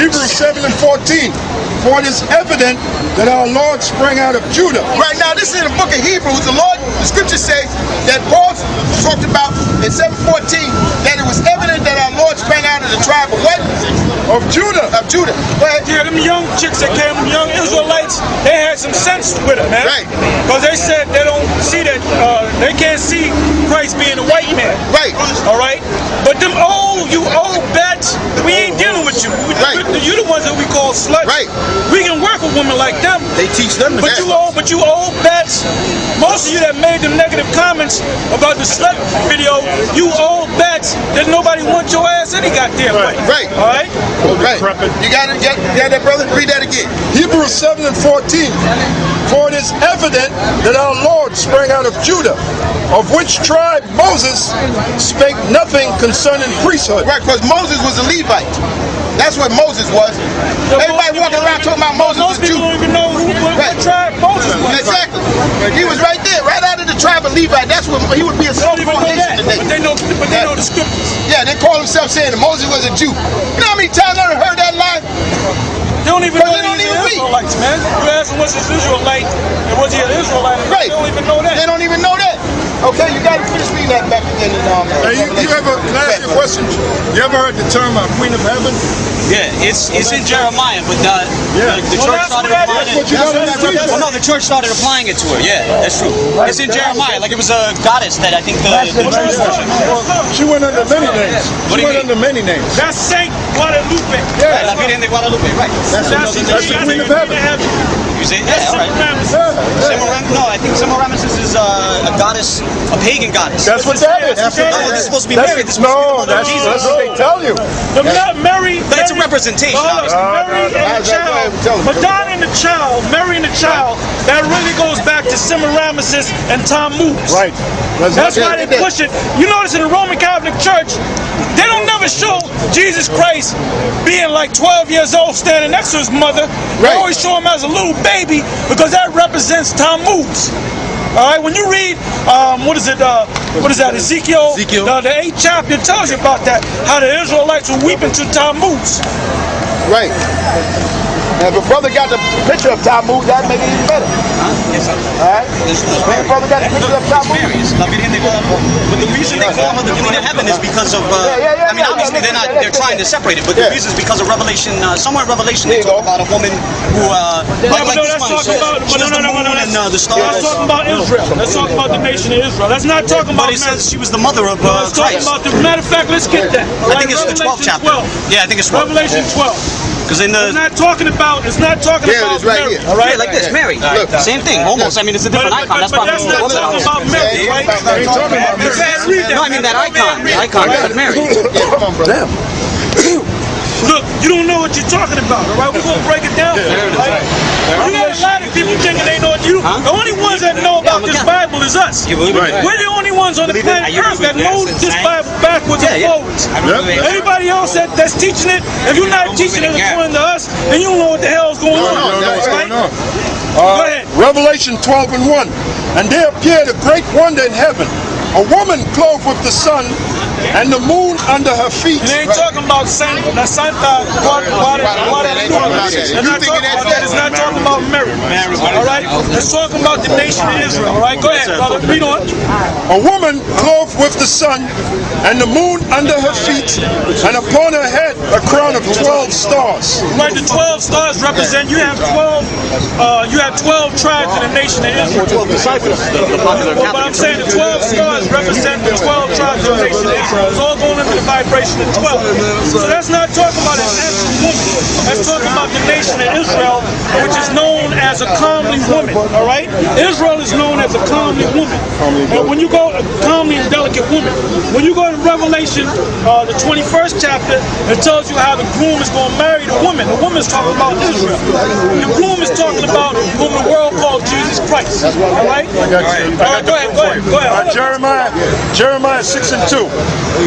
Hebrews 7 and 14. For it is evident that our Lord sprang out of Judah. Right now, this is in the book of Hebrews. The scripture says that Paul talked about in 7:14 that it was evident that our Lord sprang out of the tribe of what? Of Judah. Of Judah. But yeah, them young chicks that came, young Israelites, they had some sense with it, man. Right. Because they said they don't see that, they can't see Christ being a white man. Right. All right. But them you old bats, we ain't dealing with you. Right. You the ones that we call sluts. Right. We can work with women like them. They teach them to But you old bats, most of you that made them negative comments about the slut video, you old bats, that nobody wants your ass any goddamn way. Right. All right? Right. You got that, brother? Read that again. Hebrews 7 and 14. For it is evident that our Lord sprang out of Judah, of which tribe Moses spake nothing concerning priesthood. Right, because Moses was a Levite. That's what Moses was. Everybody walking around talking about Moses was a Jew. Most people don't even know what tribe Moses was. Exactly. He was right there, right out of the tribe of Levi. That's what he would be a soul nation today. But they know the scriptures. Yeah, they call themselves saying that Moses was a Jew. You know how many times I heard that line? They don't even know these Israelites, man. You ask them what's his Israelite, and was he an Israelite? Right. They don't even know that. They don't even know that. Okay, you got to finish reading that back again. Hey, you ever, can I ask you a question? You ever heard the term Queen of Heaven? Yeah, it's in Jeremiah, but the church started applying it. Well, no, the church started applying it to her. Yeah, that's true. It's in Jeremiah, like it was a goddess that I think the church worshiped. She went under many names. What do you mean? Under many names. That's Saint Guadalupe. Yeah, La Virgen de Guadalupe, right. That's the Queen of Heaven. You say, yeah, all right. No, I think Semiramis is a goddess, a pagan goddess. That's what that is. No, this is supposed to be Mary. This is supposed to be the mother of Jesus. That's what they tell you. Mary, but it's a representation. Mary and the child, Madonna and the child, Mary and the child, that really goes back to Semiramis and Tammuz. Right. That's why they push it. You notice in the Roman Catholic Church, they don't never show Jesus Christ being like 12 years old standing next to his mother. They always show him as a little baby because that represents Tammuz. All right, when you read, what is that, Ezekiel, the 8th chapter, it tells you about that, how the Israelites were weeping to Tammuz. Right. Now, if a brother got the picture of Tammuz, that'd make it even better. Yes, sir. All right? If a brother got the picture of Tammuz. La Virgen de Guadalupe. But the reason they call her the Queen of Heaven is because of, I mean, obviously they're trying to separate it, but the reason is because of Revelation, somewhere in Revelation they talk about a woman who, like this one, she does the moon and the stars. That's talking about Israel. Let's talk about the nation of Israel. That's not talking about But it says she was the mother of Let's talk Christ. about matter of fact, let's get that. I think it's the 12th chapter. Yeah, I think it's 12. Revelation 12. Because in the... It's not talking about Mary. All right, like this, Mary. Look, same thing, almost. I mean, it's a different icon. That's probably that's not talking about Mary, right? No, I mean that icon. The icon of Mary. Come on, brother. Look, you don't know what you're talking about, all right? We're going to break it down. Right? You got a lot of people thinking they know what you do. The only ones that know about this Bible is us. We're the only ones on the planet Earth that know this Bible backwards and forwards. Anybody else that's teaching it, if you're not teaching it according to us, then you don't know what the hell is going on. Go ahead. Revelation 12 and 1. And there appeared a great wonder in heaven, a woman clothed with the sun, and the moon under her feet. It ain't talking about Santa. That's Santa. It's not talking about Mary. All right? It's talking about the nation of Israel. All right? Go ahead, brother. Read on. A woman clothed with the sun, and the moon under her feet, and upon her head a crown of 12 stars. Right, the 12 stars represent, you have 12 tribes in the nation of Israel. 12 disciples, the popular Catholic. But I'm saying the 12 stars represent the 12 tribes of the nation of Israel. It's all going into the vibration of 12. So that's not talking about an actual woman. That's talking about the nation of Israel, which is known as a comely woman. All right? Israel is known as a comely woman. And when you go, a comely and delicate woman. When you go to Revelation, the 21st chapter, it tells you how the groom is going to marry the woman. The woman's talking about Israel. The groom is talking about whom the world called Jesus Christ. All right? All right, go ahead. Jeremiah 6 and 2.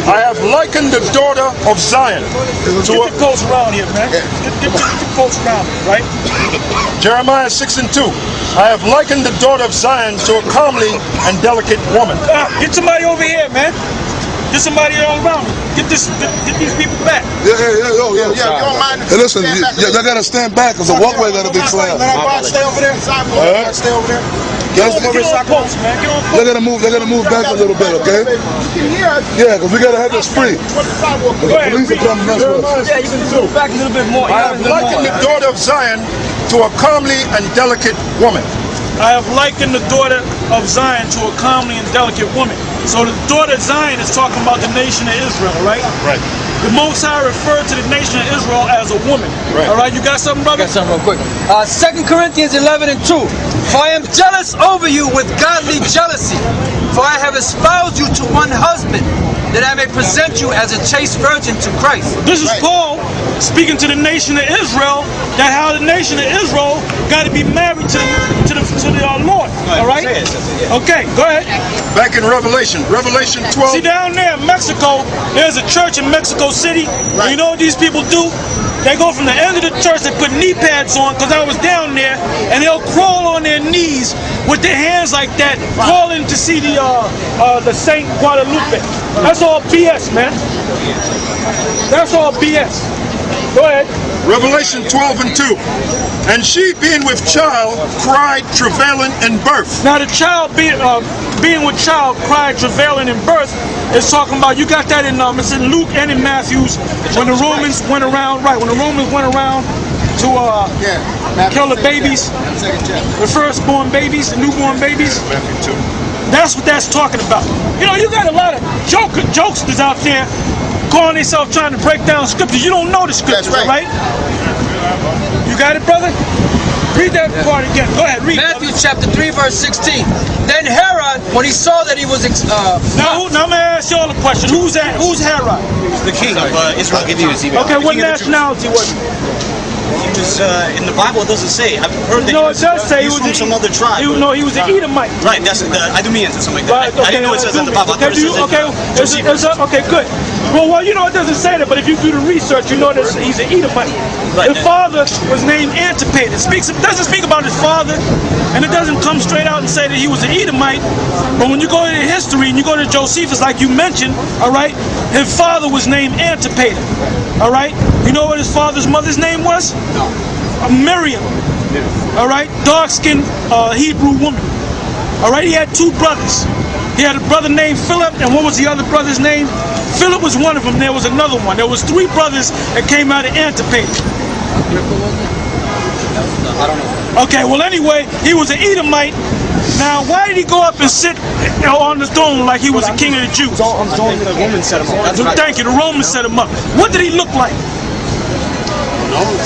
I have likened the daughter of Zion to Get the coats around here, man. Get the coats around here, right? Jeremiah 6 and 2. I have likened the daughter of Zion to a comely and delicate woman. Get somebody over here, man. Get somebody all around. Get these people back. Yeah, you don't mind. Hey, listen, y'all gotta stand back because the walkway gotta be clear. Stay over there. Stay over there. Get on post, man. Get on post. They gotta move back a little bit, okay? You can hear us. Yeah, because we gotta have this free. Go ahead, Police are coming mess with us. Yeah, you can move back a little bit more. I have likened the daughter of Zion to a comely and delicate woman. I have likened the daughter of Zion to a comely and delicate woman. So the daughter of Zion is talking about the nation of Israel, right? Right. The Most High referred to the nation of Israel as a woman. Right. All right, you got something, brother? Got something real quick. 2 Corinthians 11:2. For I am jealous over you with godly jealousy, for I have espoused you to one husband, that I may present you as a chaste virgin to Christ. This is Paul speaking to the nation of Israel, that how the nation of Israel got to be married to the Lord. All right? Okay, go ahead. Back in Revelation 12. See, down there in Mexico, there's a church in Mexico City. And you know what these people do? They go from the end of the church, they put knee pads on, because I was down there, and they'll crawl on their knees with their hands like that, crawling to see the Saint Guadalupe. That's all BS, man. That's all BS. Go ahead. Revelation 12:2. And she, being with child, cried, travailing in birth. Now the child being with child, cried, travailing in birth, is talking about, you got that in it's in Luke and in Matthew's, when the Romans went around, when the Romans went around to kill the babies, the firstborn babies, the newborn babies. Matthew 2. That's what that's talking about. You know, you got a lot of jokesters out there calling themselves trying to break down scriptures. You don't know the scriptures, right? You got it, brother? Read that part again. Go ahead, read. Matthew chapter 3, verse 16. Then Herod, when he saw that he was now I'm gonna ask y'all a question. Who's Herod? The king of Israel. Okay, what nationality was he? He was in the Bible. It doesn't say. I've heard that No, it does say he was from some other tribe. He was an Edomite. Right. That's I do mean something like that. I didn't know it says in the Bible. Okay, good. Well, you know it doesn't say that, but if you do the research, you know that he's an Edomite. Right. His father was named Antipater. It doesn't speak about his father, and it doesn't come straight out and say that he was an Edomite. But when you go into history and you go to Josephus, like you mentioned, all right, his father was named Antipater. All right, you know what his mother's name was? No. Miriam. All right, dark-skinned Hebrew woman. All right, he had two brothers. He had a brother named Philip, and what was the other brother's name? Philip was one of them. There was another one. There was three brothers that came out of Antipater. I don't know. Okay, well anyway, he was an Edomite. Now, why did he go up and sit on the throne like he was the king of the Jews? The Romans set him up. Thank you, the Romans set him up. What did he look like?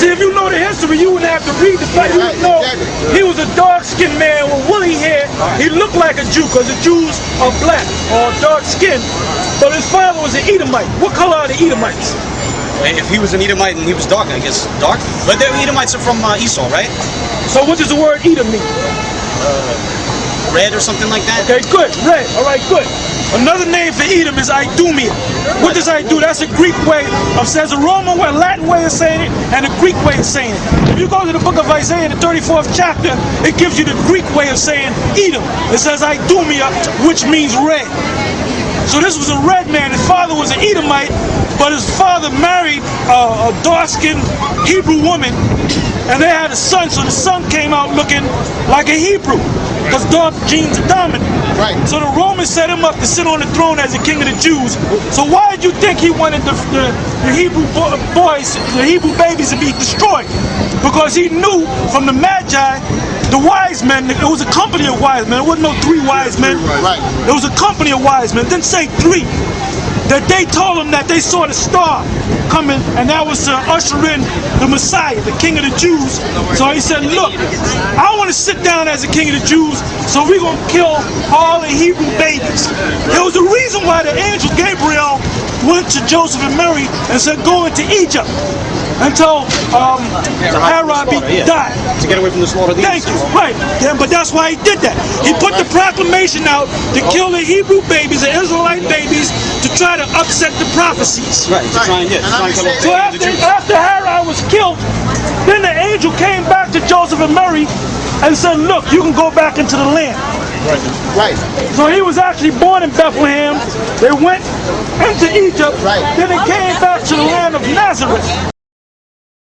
See, if you know the history, you wouldn't have to read the fact. You would know he was a dark-skinned man with woolly hair. He looked like a Jew because the Jews are black or dark-skinned. But his father was an Edomite. What color are the Edomites? If he was an Edomite and he was dark, I guess dark. But the Edomites are from Esau, right? So what does the word Edom mean? Red or something like that? Okay, good. Red. All right, good. Another name for Edom is Idumea. What does I do? That's a Greek way of says a Roman way, a Latin way of saying it, and a Greek way of saying it. If you go to the book of Isaiah, the 34th chapter, it gives you the Greek way of saying Edom. It says Idumea, which means red. So this was a red man. His father was an Edomite, but his father married a dark-skinned Hebrew woman, and they had a son. So the son came out looking like a Hebrew, because dark genes are dominant. Right. So the Romans set him up to sit on the throne as the king of the Jews. So why did you think he wanted the Hebrew boys, the Hebrew babies, to be destroyed? Because he knew from the Magi, the wise men, it was a company of wise men. It wasn't no three wise men. Right. It was a company of wise men. Didn't say three. That they told him that they saw the star coming, and that was to usher in the Messiah, the King of the Jews. So he said, look, I want to sit down as the King of the Jews, so we're going to kill all the Hebrew babies. There was a reason why the angel Gabriel went to Joseph and Mary and said, go into Egypt until Herod died. To get away from the slaughter of the Thank you. Right. Yeah, but that's why he did that. He put the proclamation out to kill the Hebrew babies, the Israelite babies, to try to upset the prophecies. Right. To try and kill So after Herod was killed, then the angel came back to Joseph and Mary and said, look, you can go back into the land. Right. So he was actually born in Bethlehem. They went into Egypt. Right. Then they came back to the land of Nazareth.